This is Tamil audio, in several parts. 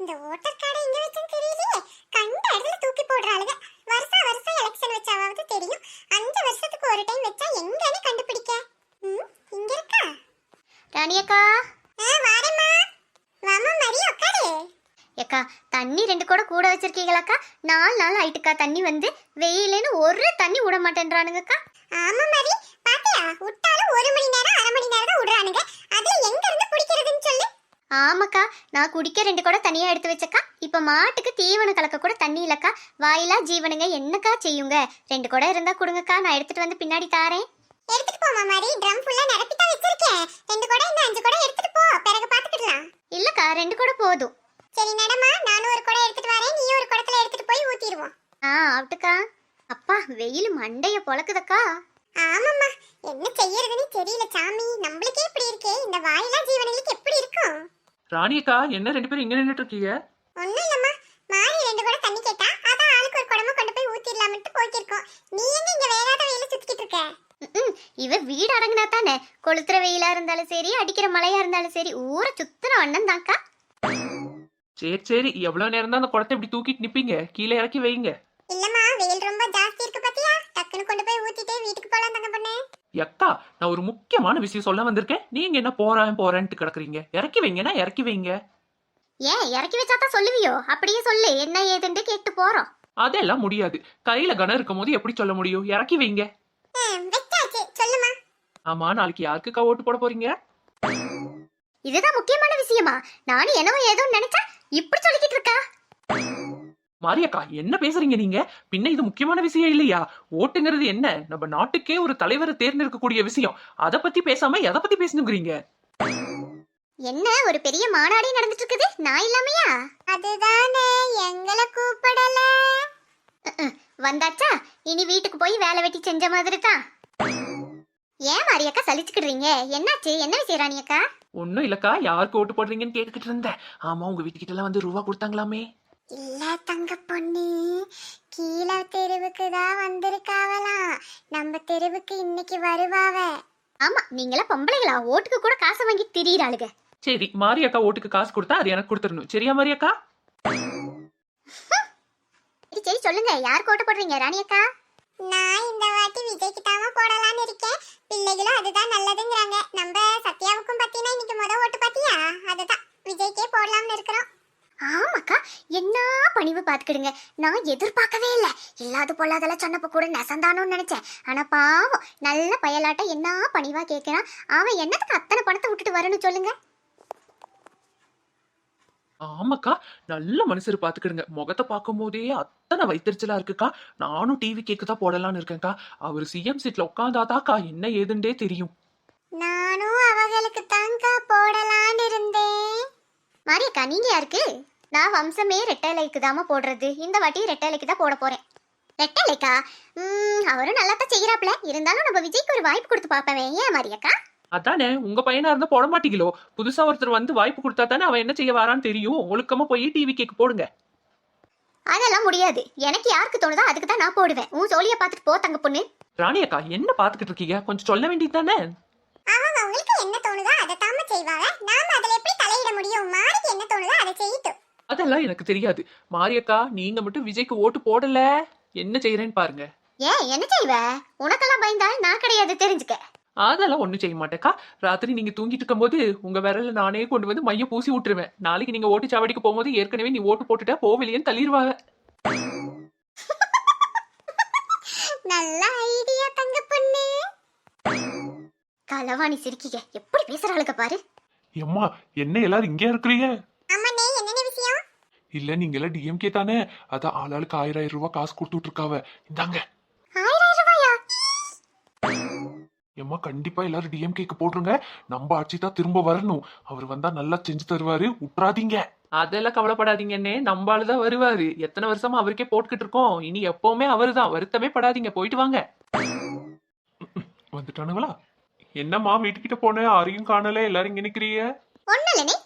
இந்த ஓட்டர் கார்டை எங்க வச்சேன்னு தெரியலையே. கண்ட இடத்துல தூக்கி போடுறாளுங்க. வருஷம் வருஷம் எலெக்ஷன் வச்சாவது தெரியும். 5 வருஷத்துக்கு ஒரு டைம் வச்சா எங்கன்னு கண்டுபிடிக்க? இங்க இருக்கா? ராணி அக்கா. வாரேம்மா. வாமா மரி உட்காரு. ஏக்கா தண்ணி 2 குடம் கூட வச்சிருக்கீங்களாக்கா? 4 நாள் ஆயிட்டுக்கா தண்ணி வந்து. வெயிலுன்னு ஒரு தண்ணி விட மாட்டேன்றானுங்கக்கா. ஆமா மரி, பாத்தியா? விட்டாலும் 1 மணி நேரம் 1/2 மணி நேரம் தான் விடுறானுங்க. அதுல எங்க இருந்து குடிக்கிறதுன்னு சொல்லு. ஆமாக்கா, நான் குடிக்க 2 குடம் தனியா எடுத்து வச்சக்கா. இப்ப மாட்டுக்கு தீவனம் கலக்க கூட தண்ணி இல்லக்கா. வாயிலா ஜீவனுங்க என்னக்கா செய்யுங்க? 2 குடம் இருந்தா கொடுங்கக்கா, நான் எடுத்துட்டு வந்து பின்னாடி தாரேன். எடுத்துட்டு போமா மரி, ட்ரம் ஃபுல்லா நிரப்பி தான் வச்சிருக்கேன். 2 குடம் இந்த 5 குடம் எடுத்துட்டு போ, பிறகு பாத்துக்கலாம். இல்லக்கா 2 குடம் போதும். சரி நடமா, நானும் ஒரு குடம் எடுத்துட்டு வரேன், நீயும் ஒரு குடத்துல எடுத்துட்டு போய் ஊத்திடுவோம். ஆவட்டுக்கா. அப்பா வெயில் மண்டைய பொளக்குதக்கா. ஆமாம்மா, என்ன செய்யறதுன்னு தெரியல சாமி. நம்மளுக்கே இப்படி இருக்கே, இந்த வாயிலா ஜீவனுக்கு எப்படி இருக்கும்? ராணியக்கா, என்ன 2 பேரும் இங்க நின்னுட்டு இருக்கீங்க? ஒண்ணும் இல்லம்மா, மாறி 2 குடம் தண்ணி கேட்டா, அதான் ஆளுக்கு ஒரு குடமா கொண்டு போய் ஊத்திடலாம்னு போய்க்கிருக்கோம். நீ எங்க இங்க வேறாத வெயில சுத்திக்கிட்டு இருக்க? இவ வீடு அடங்குனா தானே. கொளுத்துற வெயிலா இருந்தாலும் சரி, அடிக்கிற மழையா இருந்தாலும் சரி, ஊரை சுத்துற வண்ணம் தான்க்கா. சரி சரி, எவ்வளவு நேரம் தான் அந்த குடத்தை இப்படி தூக்கிட்டு நிப்பீங்க? கீழே இறக்கி வைங்க. இல்லம்மா, வெயில் ரொம்ப ஜாஸ்தி இருக்கு பாத்தியா? டக்குன்னு கொண்டு போய் ஊத்திட்டு வீட்டுக்கு போலாம் தங்க பொண்ணு. அக்கா, நான் ஒரு முக்கியமான விஷயம் சொல்ல வந்திருக்கேன். நீங்க என்ன போறேன்ட்டு கிடக்குறீங்க? இறக்கி வைங்கன்னா இறக்கி வைங்க. ஏன் இறக்கி வச்சாதான் சொல்லுவியோ? அப்படியே சொல்லு, என்ன ஏதுன்னு கேட்டு போறோம். அதெல்லாம் முடியாது. கையில கனம் இருக்கும் போது எப்படி சொல்ல முடியும்? இறக்கி வைங்க. வெச்சாச்சு, சொல்லுமா. ஆமா, நாளைக்கு யாருக்குக்கா ஓட்டு போட போறீங்க? இதுதான் முக்கியமான விஷயமா? நானும் என்னவோ ஏதோ நினைச்சா இப்படி சொல்லிக்கிட்டு இருக்கா. மாரியக்கா, என்ன பேசுறீங்க நீங்க? பின்ன இது முக்கியமான விஷயம் இல்லையா? ஓட்டுங்கிறது என்ன? நம்ம நாட்டுக்கே ஒரு தலைவரை தேர்ந்தெடுக்கக்கூடிய விஷயம். அத பத்தி பேசாம எதை பத்தி பேசணுங்கிறீங்க? என்ன ஒரு பெரிய மாநாடே நடந்துட்டு இருக்குது, நான் இல்லாமையா? அதுதானே, எங்களை கூப்பிடல. வந்தாச்சா? இனி வீட்டுக்கு போய் வேலை வெட்டி செஞ்ச மாதிரி தான். ஏன் மாரியக்கா சலிச்சுக்கிடுறீங்க? என்னாச்சு? என்ன விஷயம் ராணி அக்கா? ஒன்னும் இல்லக்கா, யாருக்கு ஓட்டு போடுறீங்கன்னு கேட்டுக்கிட்டு இருந்தேன். ஆமா, உங்க வீட்டுக்கிட்ட எல்லாம் வந்து ரூபா கொடுத்தாங்களாமே? இல்ல தங்க பொண்ணு, கீழ தெருவுக்கு தான் வந்திருக்காவலாம். நம்ம தெருவுக்கு இன்னைக்கு வருவாவ. ஆமா, நீங்களா பொம்பளைகளா? ஓட்டுக்கு கூட காசை வாங்கி திரியிறாளுங்க. சரி, மாரியக்கா ஓட்டுக்கு காசு கொடுத்தா அது எனக்கு கொடுத்துடணும். சரியா மாரியக்கா? சரி சரி சொல்லுங்க, யாருக்கு ஓட்டு போடுறீங்க ராணி அக்கா? நான் இந்த வாட்டி விஜய்க்கு தாமா போடலான்னு இருக்கேன். பிள்ளைகளும் அதுதான் நல்லதுங்கிறாங்க. நம்ம சத்யாவுக்கும் பாத்தீங்கன்னா இன்னைக்கு ஓட்டு பாத்தியா? அதுதான் விஜய்க்கே போடலாம்னு இருக்கிறோம். ஆமாக்கா, என்ன பணிவு பாத்துக்கிடுங்க. நான் எதிர்பார்க்கவே இல்லை. இல்லாத பொல்லாதெல்லாம் சொன்னப்ப கூட நெசந்தானோன்னு நினைச்சேன். ஆனா பாவம், நல்ல பயலாட்ட என்ன பணிவா கேட்கிறான். அவன் என்னத்துக்கு அத்தனை பணத்தை விட்டுட்டு வரணும் சொல்லுங்க. ஆமாக்கா, நல்ல மனுஷர் பாத்துக்கிடுங்க. முகத்தை பார்க்கும் போதே அத்தனை வைத்தறிச்சலா இருக்குக்கா. நானும் டிவி கேக்கு தான் போடலான்னு இருக்கேன்க்கா. அவர் சிஎம் சீட்ல உட்காந்தாதாக்கா என்ன ஏதுண்டே தெரியும். நானும் அவங்களுக்கு தாங்க போடலான்னு இருந்தேன். மாரியக்கா, நீங்க யாருக்கு? நான் வம்சமே ரெட்டலைக்கு தாமா போடுறது. இந்த வாட்டி ரெட்டலைக்கு தான் போட போறேன். ரெட்டலைக்கா? அவரும் நல்லா தான் செய்யறாப்ல. இருந்தாலும் நம்ம விஜய்க்கு ஒரு வாய்ப்பு கொடுத்து பாப்பேன். ஏன் மாரியக்கா? அதானே, உங்க பையனா இருந்தா போட மாட்டீங்களோ? புதுசா ஒருத்தர் வந்து வாய்ப்பு கொடுத்தா தானே அவன் என்ன செய்ய வரான்னு தெரியும். ஒழுக்கமா போய் டிவி கேக்கு போடுங்க. அதெல்லாம் முடியாது. எனக்கு யாருக்கு தோணுதோ அதுக்கு தான் நான் போடுவேன். உன் சோழிய பாத்துட்டு போ தங்க பொண்ணு. ராணியக்கா, என்ன பாத்துக்கிட்டு இருக்கீங்க? கொஞ்சம் சொல்ல வேண்டியது தானே? அவங்க அவங்களுக்கு என்ன தோணுதோ அதை தாம செய்வாங்க. நாம அதுல எப்படி தலையிட முடியும்? மாறிக்கு என்ன தோணுதோ அதை செய்யட்டும். அதெல்லாம் எனக்கு தெரியாது. மாரியக்கா, நீங்க மட்டும் விஜய்க்கு ஓட்டு போடல, என்ன செய்யறேன்னு பாருங்க. ஏன் என்ன செய்வ? உனக்கெல்லாம் பயந்தாலும் நான் கிடையாது, தெரிஞ்சுக்க. அதெல்லாம் ஒண்ணும் செய்ய மாட்டேக்கா. ராத்திரி நீங்க தூங்கிட்டு இருக்கும் போது உங்க விரல்ல நானே கொண்டு வந்து மைய பூசி விட்டுருவேன். நாளைக்கு நீங்க ஓட்டு சாவடிக்கு போகும்போது ஏற்கனவே நீ ஓட்டு போட்டுட்டா போவலையேன்னு தள்ளிடுவாங்க. நல்ல ஐடியா தங்க பொண்ணு. களவாணி சிரிக்கிக எப்படி பேசுறாளுக பாரு. எம்மா, என்ன எல்லாரும் இங்கே இருக்கிறீங்க? அம்மனே, என்னென்ன விஷயம்? இல்ல, நீங்க எல்லாம் டிஎம்கே தானே? அதான் ஆளாளுக்கு 1000 ரூபாய் காசு கொடுத்துட்டு இருக்காவ. இந்தாங்க. 1000 ரூபாயா? எம்மா, கண்டிப்பா எல்லாரும் டிஎம்கேக்கு போட்டுருங்க. நம்ம ஆட்சி தான் திரும்ப வரணும். அவர் வந்தா நல்லா செஞ்சு தருவாரு, விட்டுறாதீங்க. அதெல்லாம் கவலைப்படாதீங்கன்னே, நம்ம ஆளுதான் வருவாரு. எத்தனை வருஷமா அவருக்கே போட்டுக்கிட்டு இருக்கோம். இனி எப்பவுமே அவருதான். வருத்தமே படாதீங்க, போயிட்டு வாங்க. வந்துட்டானுங்களா? என்னம்மா, வீட்டுக்கிட்ட போன யாரையும் காணல, எல்லாரும் இங்க நிக்கிறீங்க? ஒண்ணு இல்லனே,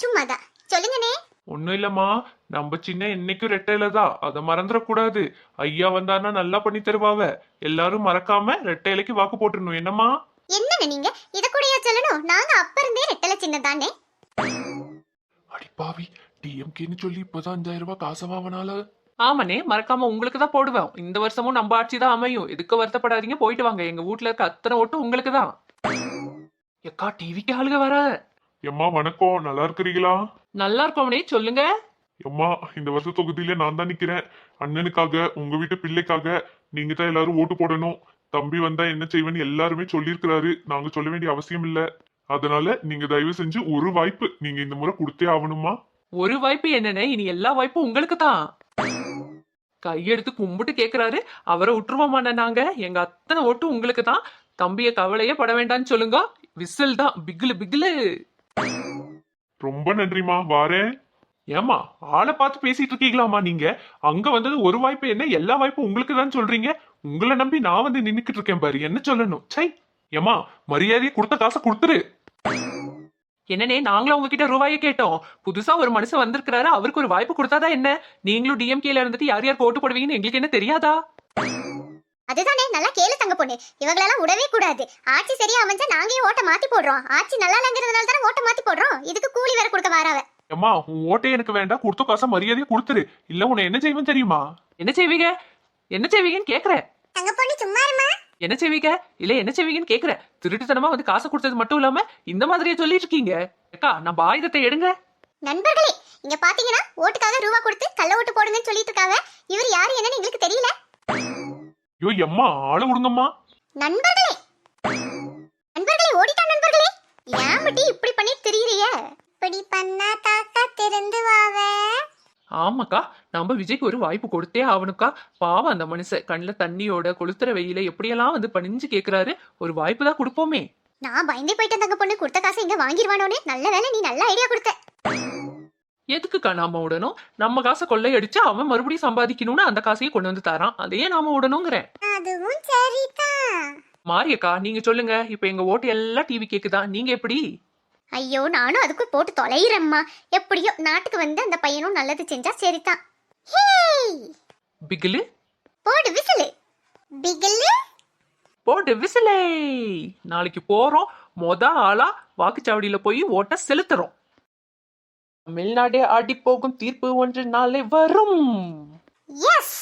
சும்மாதான் சொல்லுங்கனே. ஒண்ணும் இல்லம்மா, நம்ம சின்ன என்னைக்கும் ரெட்டையில தான், அதை மறந்துடக்கூடாது. ஐயா வந்தாருன்னா நல்லா பண்ணி தருவாவ. எல்லாரும் மறக்காம ரெட்டையிலைக்கு வாக்கு போட்டுடணும். என்னம்மா? என்னன்னு நீங்க இத கூடயா சொல்லணும்? நாங்க அப்ப இருந்தே ரெட்டல சின்ன தானே. அடிப்பாவி, டிஎம்கேன்னு சொல்லி இப்பதான் 5000 ரூபாய் காசை வாங்கினால. ஆமாண்ணே, மறக்காம உங்களுக்கு தான் போடுவேன். இந்த வருஷமும் நம்ம ஆட்சி தான் அமையும். எதுக்கு வருத்தப்படாதீங்க, போயிட்டு வாங்க. எங்க வீட்ல இருக்க அத்தனை ஓட்டும் உங்களுக்கு தான். எக்கா, டிவிக்கு ஆளுக வர. எம்மா வணக்கம், நல்லா இருக்கிறீங்களா? நல்லா இருக்கோம்னே, சொல்லுங்க. எம்மா, இந்த வருஷ தொகுதியில நான் தான் நிக்கிறேன். அண்ணனுக்காக, உங்க வீட்டு பிள்ளைக்காக நீங்க தான் எல்லாரும் ஓட்டு போடணும். தம்பி வந்தா என்ன செய்வேன்னு எல்லாருமே சொல்லியிருக்கிறாரு. நாங்க சொல்ல வேண்டிய அவசியம் இல்ல. அதனால நீங்க தயவு செஞ்சு ஒரு வாய்ப்பு நீங்க இந்த முறை கொடுத்தே ஆகணுமா? ஒரு வாய்ப்பு என்னண்ணே, இனி எல்லா வாய்ப்பும் உங்களுக்கு தான். கையெடுத்து கும்பிட்டு கேக்குறாரு. அவரை விட்டுருவோமாண்ணே நாங்க? எங்க அத்தனை ஓட்டு உங்களுக்கு தான். தம்பிய கவலையே பட வேண்டாம்னு சொல்லுங்க. விசில் தான், பிகிலு பிகிலு. ரொம்ப நன்றிமா, வாரேன். ஏமா, ஆளை பார்த்து பேசிட்டு இருக்கீங்களாமா நீங்க? அங்க வந்தது ஒரு வாய்ப்பு என்ன, எல்லா வாய்ப்பும் உங்களுக்கு தான் சொல்றீங்க. உங்களை நம்பி நான் வந்து நின்னுக்கிட்டு இருக்கேன் பாரு, என்ன சொல்லணும்? சை. ஏமா, மரியாதையை கொடுத்த காசை கொடுத்துரு. என்னனே, நாங்களும் உங்ககிட்ட ரூபாயை கேட்டோம். புதுசா ஒரு மனுஷன் வந்திருக்கிறாரு, அவருக்கு ஒரு வாய்ப்பு கொடுத்தாதான் என்ன? நீங்களும் டிஎம்கேல இருந்துட்டு யார் யாருக்கு ஓட்டு போடுவீங்கன்னு எங்களுக்கு என்ன தெரியாதா? அதுதானே, நல்லா கேளு தங்க பொண்ணு. இவங்களெல்லாம் விடவே கூடாது. ஆட்சி சரியா அமைஞ்சா நாங்களே ஓட்ட மாத்தி போடுறோம். ஆட்சி நல்லா இல்லங்கிறதுனால தானே ஓட்ட மாத்தி போடுறோம். இதுக்கு கூலி வேற கொடுக்க வாராவ. அம்மா, உன் ஓட்டே எனக்கு வேண்டாம். கொடுத்த காசை மரியாதையை கொடுத்துரு. இல்ல உன்னை என்ன செய்வேன் தெரியுமா? என்ன செய்வீங்க? என்ன செய்வீங்கன்னு கேக்குறேன். தங்க பொண்ணு சும்மா இருமா. என்ன செய்வீங்க? இல்ல என்ன செய்வீங்கன்னு கேக்குறேன். திருட்டுத்தனமா வந்து காசை கொடுத்தது மட்டும் இல்லாம இந்த மாதிரியே சொல்லிட்டு இருக்கீங்க. அக்கா, நம்ம ஆயுதத்தை எடுங்க. நண்பர்களே, இங்க பாத்தீங்கன்னா ஓட்டுக்காக ரூபா கொடுத்து கள்ள ஓட்டு போடுங்கன்னு சொல்லிட்டு இருக்காங்க. இவர் யாரு என்னன்னு எங்களுக்கு தெரியல. ஐயோ எம்மா, ஆள விடுங்கம்மா. நண்பர்களே, நண்பர்களே, ஓடிட்டான் நண்பர்களே. ஏன் மட்டி இப்படி பண்ணி தெரியலையே? இப்படி பண்ணா தாத்தா திருந்துவாவே. ஆமாக்கா, நம்ம விஜய்க்கு ஒரு வாய்ப்பு கொடுத்தே ஆகணுக்கா. பாவம் அந்த மனுஷன் கண்ணுல தண்ணியோட கொளுத்துற வெயில எப்படியெல்லாம் வந்து பணிஞ்சு கேக்குறாரு. ஒரு வாய்ப்பு தான் கொடுப்போமே. நான் பயந்தே போயிட்டேன் தங்க பொண்ணு. கொடுத்த காசை இங்க வாங்கிடுவானோன்னு. நல்ல வேலை, நீ நல்ல ஐடியா கொடுத்த. எதுக்குக்கா நாம விடணும்? நம்ம காசை கொள்ளையடிச்சு அவன் மறுபடியும் சம்பாதிக்கணும்னு அந்த காசையை கொண்டு வந்து தரான். அதையே நாம விடணுங்கிறேன். அதுவும் சரிதான். மாரியக்கா, நீங்க சொல்லுங்க. இப்ப எங்க ஓட்டு எல்லாம் டிவி கேக்குதா, நீங்க எப்படி? ஐயோ, நானும் அதுக்குள் போட்டு தொலைகிறேம்மா. எப்படியோ நாட்டுக்கு வந்து அந்த பையனும் நல்லது செஞ்சா சரிதான். ஹேய், பிகிலு போடு விசிலு. பிகிலு போட்டு விசிலே. நாளைக்கு போறோம். ஆளா வாக்குச்சாவடியில போய் ஓட்ட செலுத்துறோம். தமிழ்நாடே ஆடி போகும் தீர்ப்பு ஒன்று நாளை வரும். எஸ்.